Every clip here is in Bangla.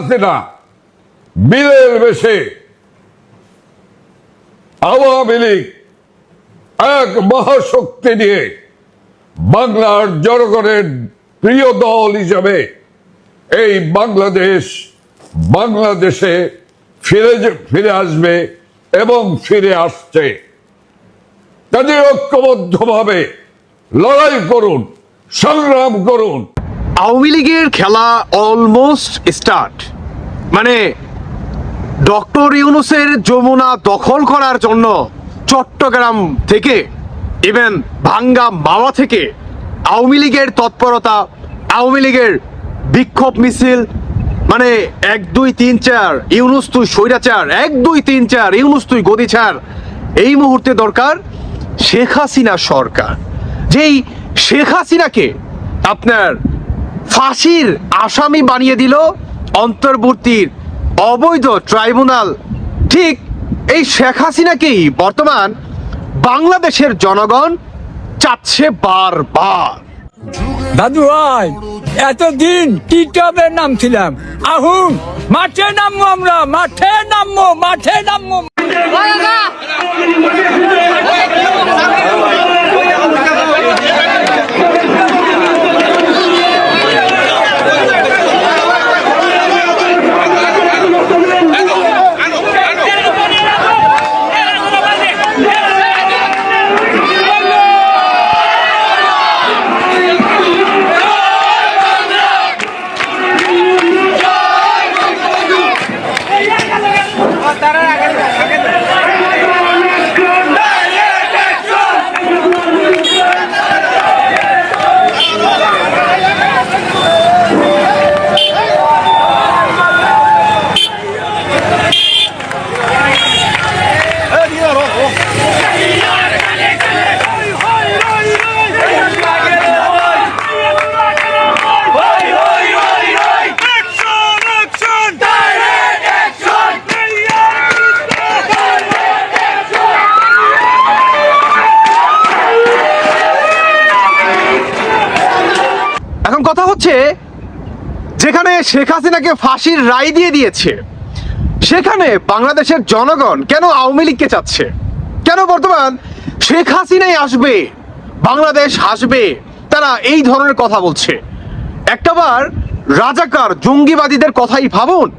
হাসিনা বীরের বেশে আওয়ামী লীগ এক মহাশক্তি নিয়ে বাংলার জনগণের প্রিয় দল হিসাবে এই বাংলাদেশে ফিরে আসবে এবং ফিরে আসছে। কাজে ঐক্যবদ্ধভাবে লড়াই করুন, সংগ্রাম করুন। আওয়ামী লীগের খেলা অলমোস্ট স্টার্ট। মানে ডক্টর ইউনূসের যমুনা দখল করার জন্য চট্টগ্রাম থেকে ইভেন ভাঙ্গা মাওয়া থেকে আওয়ামী লীগের তৎপরতা, আওয়ামী লীগের বিক্ষোভ মিছিল, মানে 1 2 3 4 ইউনূস তুই স্বৈরাচার, 1 2 3 4 ইউনূস তুই গদি ছাড়। এই মুহূর্তে দরকার শেখ হাসিনা সরকার, যেই শেখ হাসিনাকে আপনার ফাঁসির আসামি বানিয়ে দিল অন্তর্বর্তীর অবৈধ ট্রাইব্যুনাল। ঠিক এই শেখ হাসিনাকেই বর্তমান বাংলাদেশের জনগণ চাচ্ছে বারবার। দাদু ভাই, এতদিন টিকটকের নাম ছিলাম, আহুন মাঠে নামবো, আমরা মাঠে নামবো। এখন কথা হচ্ছে, যেখানে শেখ হাসিনাকে ফাঁসির রায় দিয়ে দিয়েছে, সেখানে বাংলাদেশের জনগণ কেন আওয়ামী লীগকে চাচ্ছে? কেন বর্তমান শেখ হাসিনাই আসবে, বাংলাদেশ আসবে, তারা এই ধরনের কথা বলছে? একটাবার রাজাকার জঙ্গিবাদীদের কথাই ভাবুন,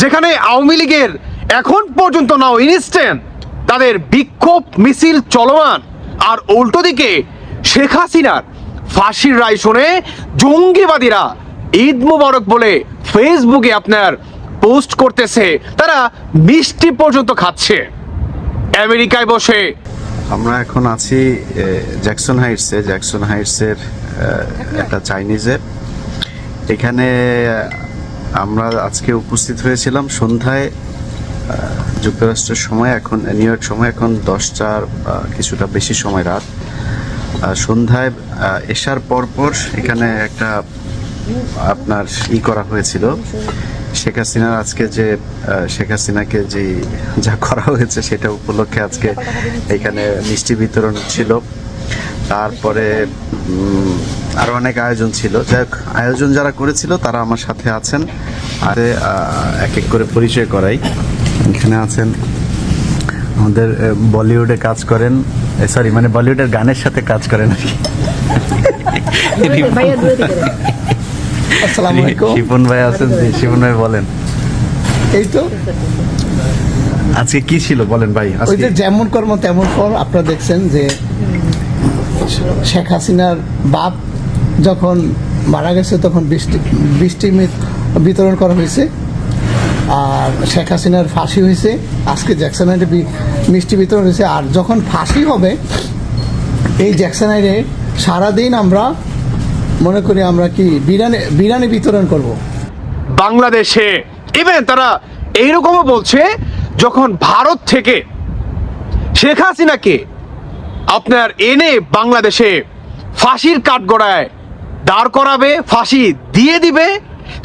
যেখানে আওয়ামী লীগের এখন পর্যন্ত নাও ইনস্ট্যান্ট তাদের বিক্ষোভ মিছিল চলমান, আর উল্টো দিকে শেখ হাসিনার ফাঁসির রায় শুনে জঙ্গিবাদীরা ঈদ মুবারক বলে ফেসবুকে আপনার পোস্ট করতেছে, তারা মিষ্টি পর্যন্ত খাচ্ছে আমেরিকায় বসে। আমরা এখন আছি জ্যাকসন হাইটসের একটা চাইনিজের। এখানে আমরা আজকে উপস্থিত হয়েছিলাম সন্ধ্যায় যুক্তরাষ্ট্রের সময়, এখন নিউ ইয়র্ক সময় এখন 10টার কিছুটা বেশি সময় রাত। সন্ধ্যায় এসার পরপর এখানে একটা আপনার করা হয়েছিল শেখ হাসিনার, আজকে যে শেখ হাসিনাকে যে যা করা হয়েছে সেটা উপলক্ষে আজকে এখানে মিষ্টি বিতরণ ছিল। তারপরে আরো অনেক আয়োজন ছিল। যাই হোক, আয়োজন যারা করেছিল তারা আমার সাথে আছেন, আর এক এক করে পরিচয় করাই। এখানে আছেন আমাদের বলিউডে কাজ করেন, সরি মানে বলিউডের গানের সাথে কাজ করেন আর কি, শিপন ভাই আছেন। শিপন ভাই বলেন, এই তো আজকে কি ছিল বলেন ভাই। ওই যে যেমন কর্ম তেমন ফল। আপনারা দেখছেন যে শেখ হাসিনার বাপ যখন মারা গেছে তখন বৃষ্টি বিতরণ করা হয়েছে, আর শেখ হাসিনার ফাঁসি হয়েছে, আজকে জ্যাকসন হাইটে মিষ্টি বিতরণ হয়েছে। আর যখন ফাঁসি হবে এই জ্যাকসন হাইটে সারাদিন আমরা মনে করি আমরা কি বিরিয়ানি বিতরণ করব বাংলাদেশে। ইভেন তারা এইরকমও বলছে, যখন ভারত থেকে শেখ হাসিনাকে আপনার এনে বাংলাদেশে ফাঁসির কাঠগড়ায় দাঁড় করাবে, ফাঁসি দিয়ে দিবে,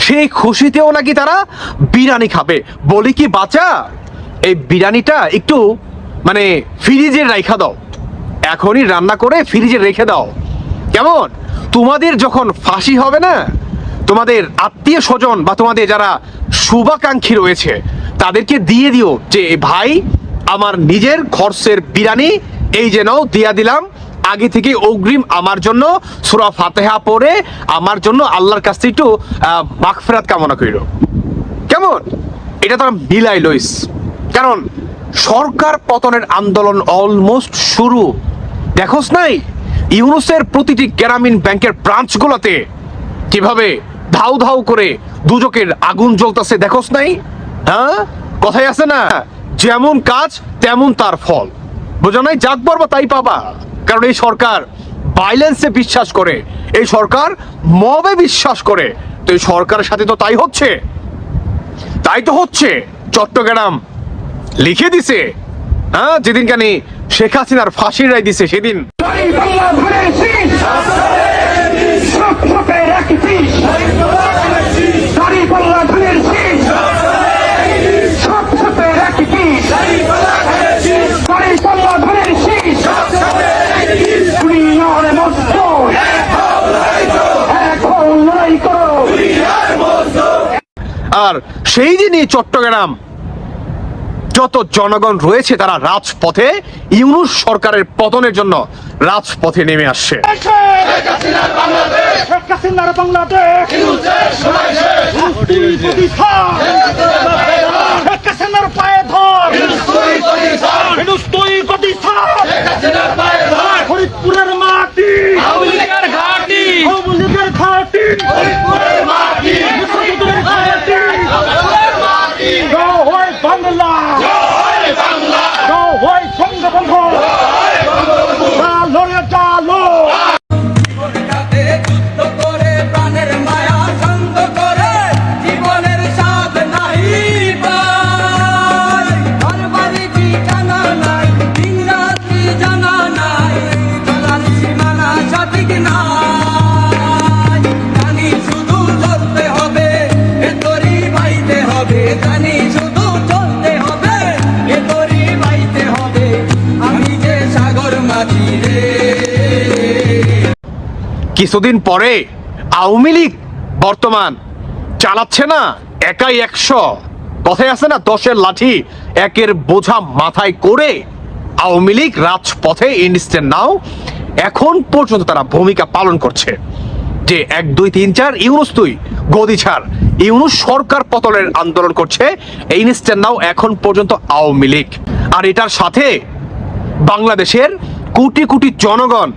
সেই খুশিতেও নাকি তারা বিরিয়ানি খাবে। বলি কি বাচ্চা, এই বিরিয়ানিটা একটু মানে ফ্রিজে রেখে দাও, এখনই রান্না করে ফ্রিজে রেখে দাও। কেমন? তোমাদের যখন ফাঁসি হবে না, তোমাদের আত্মীয় স্বজন বা তোমাদের যারা শুভাকাঙ্ক্ষী রয়েছে তাদেরকে দিয়ে দিও যে ভাই আমার নিজের খরচের বিরিয়ানি এই যে নাও দিয়া দিলাম, আগে থেকে অগ্রিম আমার জন্য সূরা ফাতিহা পড়ে আমার জন্য আল্লাহর কাছ থেকে একটু মাগফিরাত কামনা করিল। কেমন এটা তারা মিলাই লইস, কারণ সরকার পতনের আন্দোলন অলমোস্ট শুরু। দেখোস নাই ইউনুসের প্রতিটি গ্রামীণ ব্যাংকের ব্রাঞ্চগুলোতে কিভাবে ধাউ ধাউ করে দুজকের আগুন জ্বলতেছে, দেখোস নাই? হ্যাঁ, কথাই আছে না, যেমন কাজ তেমন তার ফল। বোঝো নাই? যাক পারবা তাই পাবা। কারণ এই সরকার ভাইলেন্সে বিশ্বাস করে, এই সরকার মবে বিশ্বাস করে। তো এই সরকারের সাথে তো তাই হচ্ছে, তাই তো হচ্ছে। চট্টগ্রাম লিখে দিছে, হ্যাঁ, যেদিন কানি শেখ হাসিনার ফাঁসির রায় দিছে সেদিন আর সেই দিনই চট্টগ্রাম যত জনগণ রয়েছে তারা রাজপথে ইউনূস সরকারের পতনের জন্য রাজপথে নেমে আসছে। ফরিদপুরের মাটি, ঘাটি, ঘাটি, বাংলা, বঙ্গবন্ধু, চালো রে চালো। যুদ্ধ করে প্রাণের মায়া সঙ্গ করে জীবনের স্বাদ নাহি পাই, ঘর বাড়ি ঠিকানা নাই, দিন রাত্রি জানা নাই, চলার সীমানা সঠিক নাই। জানি শুধু চলতে হবে, এ তরি বাইতে হবে, জানি শুধু চলতে হবে, এ তরি বাইতে হবে, আমি যে সাগর মাঝি রে। কিছুদিন পরে আওয়ামী লীগ বর্তমান চালাচ্ছে না একাই 100, কথায় আছে না 10-এর লাঠি একের বোঝা মাথায় করে আওয়ামী লীগ রাজপথে ইনস্ট্যান্ট নাও এখন পর্যন্ত তারা ভূমিকা পালন করছে যে 1, 2, 3, 4 ইউনূস তুই গদি ছাড়, ইউনূস সরকার পতনের আন্দোলন করছে এই ইনস্ট্যান্ট নাও এখন পর্যন্ত আওয়ামী লীগ। আর এটার সাথে বাংলাদেশের কোটি কোটি জনগণ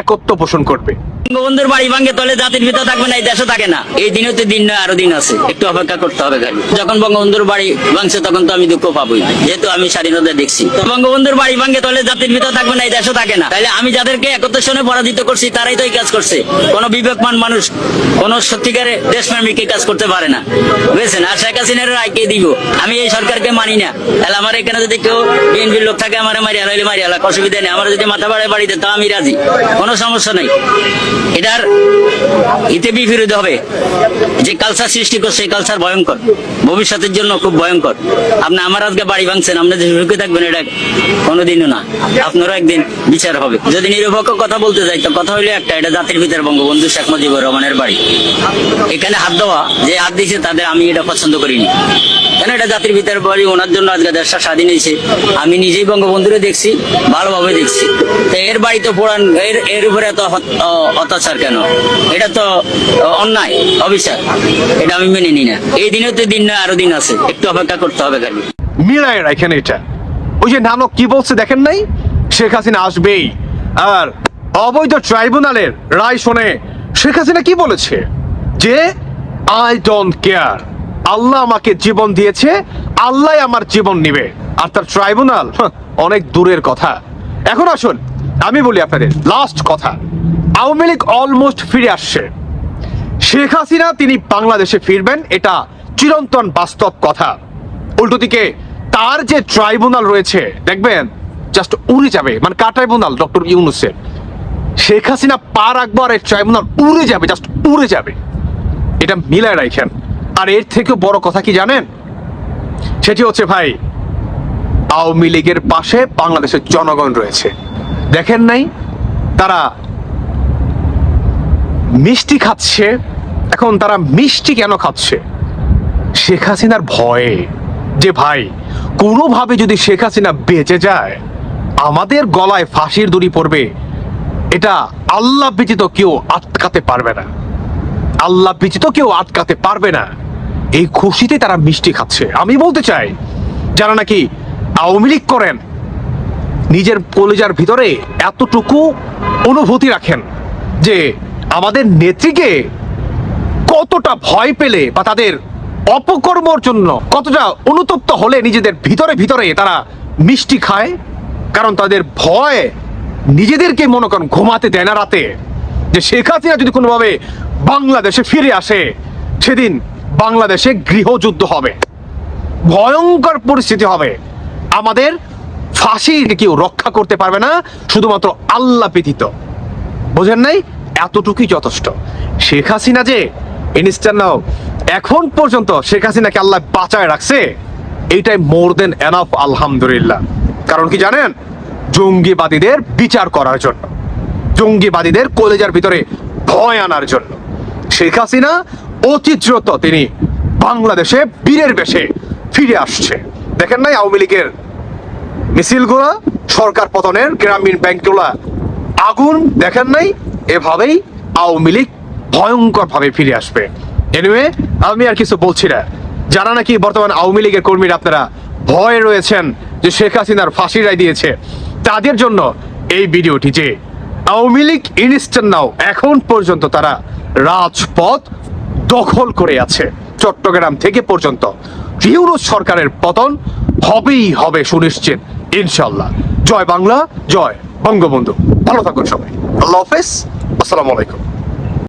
একত্র পোষণ করবে। বঙ্গবন্ধুর বাড়ি ভাঙ্গে তলে জাতির পিতা থাকবে না, এই দেশও থাকে না। এই দিনও তো দিন নয়, আরো দিন আছে, একটু অপেক্ষা করতে হবে খালি। যখন বঙ্গবন্ধুর বাড়ি ভাঙছে তখন তো আমি দুঃখ পাবোই, যেহেতু আমি স্বাধীনতা দেখছি। বঙ্গবন্ধুর বাড়ি ভাঙ্গে তলে জাতির পিতা থাকবে না, এই দেশও থাকে না। তাহলে আমি যাদেরকে একত্রের সঙ্গে পরাজিত করছি তারাই তো এই কাজ করছে। কোন বিবেকমান মানুষ, কোন সত্যিকারে দেশপ্রেমিক এই কাজ করতে পারে না, বুঝেছেন? আর শেখ হাসিনার রায়কে দিব, আমি এই সরকারকে মানি না। তাহলে আমার এখানে যদি কেউ বিএনপির লোক থাকে আমার মারিয়া হইলে মারিয়া লাগ, অসুবিধা নেই। আমার যদি মাথা বাড়ায় বাড়িতে তা আমি রাজি, কোনো সমস্যা নেই। এটার ইতে বিপরীত হবে যে কালচার সৃষ্টি করছে, এই কালচার ভয়ঙ্কর, ভবিষ্যতের জন্য খুব ভয়ঙ্কর। আপনি আমার আজকে বাড়ি ভাঙছেন, আপনি যে সুখে থাকবেন এটা কোনোদিনও না। আপনারও একদিন বিচার হবে। যদি নিরপেক্ষ কথা বলতে যাই তো কথা হইলে একটা, এটা জাতির পিতার বঙ্গবন্ধু শেখ মুজিবুর রহমানের বাড়ি। এখানে হাত দেওয়া, যে হাত দিয়েছে তাদের আমি এটা পছন্দ করিনি, কেন এটা জাতির পিতার বাড়ি। ওনার জন্য আজকে দেশটা স্বাধীন হয়েছে। আমি নিজেই বঙ্গবন্ধুরে দেখছি, ভালোভাবে দেখছি। তো এর বাড়ি তো পুরান, এর উপরে এত অত্যাচার কেন? এটা তো অন্যায়, অবিচার, এটা আমি মেনে নিই না। এই দিনে তো দিন নয়, আরো দিন আছে, একটু অপেক্ষা করতে হবে খালি। মিলায় রাখেন এটা। ওই যে নানক কি বলছে দেখেন নাই, শেখ হাসিনা আসবেই। আর অবৈধ ট্রাইব্যুনালের রায় শুনে শেখ হাসিনা কি বলেছে যে আই ডোন্ট কেয়ার, আল্লাহ আমাকে জীবন দিয়েছে, আল্লাহ আমার জীবন নিবে। আর তার ট্রাইব্যুনাল অনেক দূরের কথা। এখন আসুন আমি বলি আপনাদের লাস্ট কথা, আওয়ামী লীগ অলমোস্ট ফিরে আসছে। শেখ হাসিনা তিনি বাংলাদেশে ফিরবেন, এটা চিরন্তন বাস্তব কথা। উল্টো দিকে তার যে ট্রাইব্যুনাল রয়েছে দেখবেন জাস্ট উড়ে যাবে, মানে কার ট্রাইব্যুনাল? ডক্টর ইউনূসের। শেখ হাসিনা পা রাখবো আর এই ট্রাইব্যুনাল উড়ে যাবে, জাস্ট উড়ে যাবে। এটা মিলায় রাখেন। আর এর থেকে বড় কথা কি জানেন? সেটি হচ্ছে ভাই, আওয়ামী লীগের পাশে বাংলাদেশের জনগণ রয়েছে। দেখেন নাই তারা মিষ্টি খাচ্ছে, এখন তারা মিষ্টি কেন খাচ্ছে? শেখ হাসিনার ভয়ে, যে ভাই কোনোভাবে যদি শেখ হাসিনা বেঁচে যায় আমাদের গলায় ফাঁসির দড়ি পড়বে, এটা আল্লাহ ব্যতীত কেউ আটকাতে পারবে না, আল্লাহ ব্যতীত কেউ আটকাতে পারবে না। এই খুশিতে তারা মিষ্টি খাচ্ছে। আমি বলতে চাই, যারা নাকি আওয়ামী লীগ করেন, নিজের কলিজার ভিতরে এতটুকু অনুভূতি রাখেন যে আমাদের নেত্রীকে কতটা ভয় পেলে বা তাদের অপকর্মর জন্য কতটা অনুতপ্ত হলে নিজেদের ভিতরে ভিতরে তারা মিষ্টি খায়, কারণ তাদের ভয় নিজেদেরকে মনে করেন ঘুমাতে দেয় না রাতে, যে শেখ হাসিনা যদি কোনোভাবে বাংলাদেশে ফিরে আসে সেদিন বাংলাদেশে গৃহযুদ্ধ হবে, ভয়ঙ্কর পরিস্থিতি হবে, আমাদের ফাঁসিকে কেউ রক্ষা করতে পারবে না, শুধুমাত্র আল্লাহ ব্যতীত। বোঝেন নাই? এতটুকুই যথেষ্ট। শেখ হাসিনা যে ইনস্ট্যান্ট নাও এখন পর্যন্ত শেখ হাসিনাকে আল্লাহ বাঁচায় রাখছে, এইটাই মোর দেন এনাফ, আলহামদুলিল্লাহ। কারণ কি জানেন? জঙ্গিবাদীদের বিচার করার জন্য, জঙ্গিবাদীদের কলেজার ভিতরে ভয় আনার জন্য শেখ হাসিনা অতি দ্রুত তিনি বাংলাদেশে বীরের বেশে ফিরে আসছে। দেখেন নাই আওয়ামী লীগের মিছিলগুলা, সরকার পতনের, গ্রামীণ ব্যাংকগুলা আগুন, দেখেন নাই? এভাবেই আওয়ামী লীগ ভয়ঙ্কর ভাবে ফিরে আসবে। এনিওয়ে, আমি আর কিছু বলছি না। যারা নাকি বর্তমান আওয়ামী লীগের কর্মীরা আপনারা ভয়ে রয়েছেন যে শেখ হাসিনার ফাঁসি রায় দিয়েছে, তাদের জন্য এই ভিডিওটি, যে আওয়ামী লীগ ইনস্ট্যান্ট নাও এখন পর্যন্ত তারা রাজপথ দখল করে আছে চট্টগ্রাম থেকে পর্যন্ত। ইউনূস সরকারের পতন হবেই হবে সুনিশ্চিত, ইনশাল্লাহ। জয় বাংলা, জয় বঙ্গবন্ধু। ভালো থাকুন সবাই। আল্লাহ হাফেজ, আসসালামু আলাইকুম।